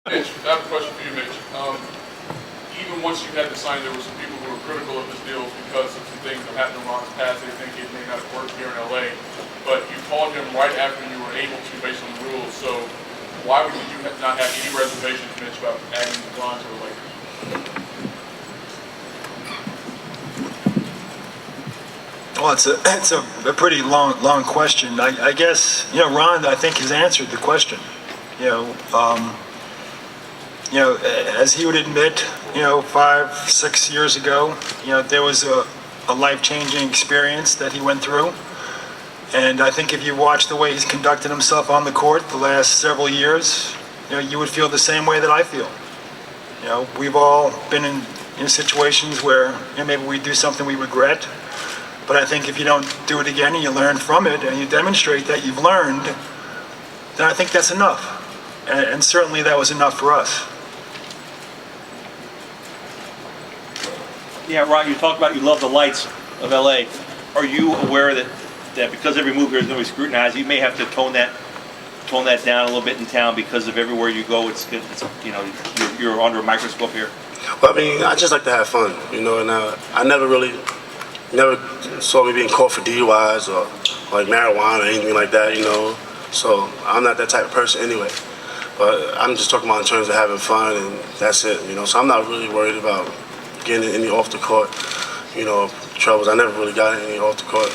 Mitch, I have a question for you, Mitch. Even once you had to sign, there were some people who were critical of this deal because of some things that happened in Ron's past. They think it may not have worked here in LA. But you called him right after you were able to, based on the rules. So why would you not have any reservations, Mitch, about adding Ron to the Lakers? Well, it's a pretty long question. I guess, Ron, I think, has answered the question. As he would admit, 5, 6 years ago, there was a life-changing experience that he went through. And I think if you watch the way he's conducted himself on the court the last several years, you would feel the same way that I feel. We've all been in situations where maybe we do something we regret. But I think if you don't do it again and you learn from it and you demonstrate that you've learned, then I think that's enough. And certainly that was enough for us. Yeah, Ron, you talked about you love the lights of LA. Are you aware that because every move here is going to be scrutinized, you may have to tone that down a little bit in town because of everywhere you go, it's you're under a microscope here? Well, I mean, I just like to have fun, and I never saw me being caught for DUIs or like marijuana or anything like that, So I'm not that type of person anyway. But I'm just talking about in terms of having fun, and that's it, So I'm not really worried about getting any off the court, troubles. I never really got any off the court,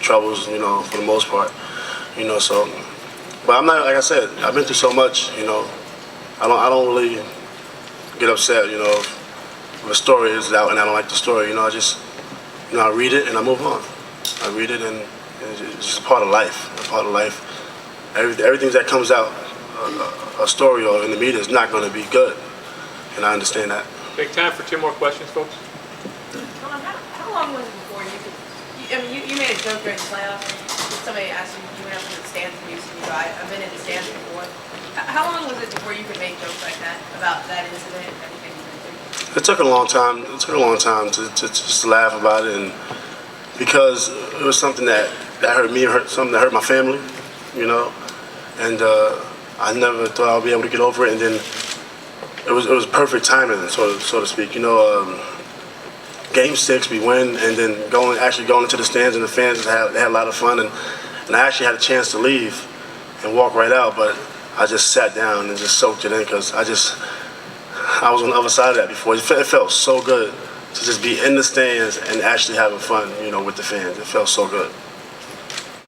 troubles, for the most part, So, but I'm not, like I said, I've been through so much, I don't really get upset, the story is out and I don't like the story, I just, I read it and I move on. I read it and it's just a part of life, Everything that comes out, a story or in the media is not going to be good, and I understand that. Take time for 2 more questions, folks. How long was it before you could, you made a joke during the playoffs, somebody asked you went up to the stands and you said, I've been in the stands before. How long was it before you could make jokes like that about that incident and everything you've been through? It took a long time. It took a long time to just laugh about it, and because it was something that hurt me, something that hurt my family, and I never thought I'd be able to get over it. And then it was perfect timing, so to speak. Game 6 we win, and then actually going into the stands and the fans they had a lot of fun, and I actually had a chance to leave and walk right out, but I just sat down and just soaked it in because I was on the other side of that before. It felt so good to just be in the stands and actually having fun, with the fans. It felt so good.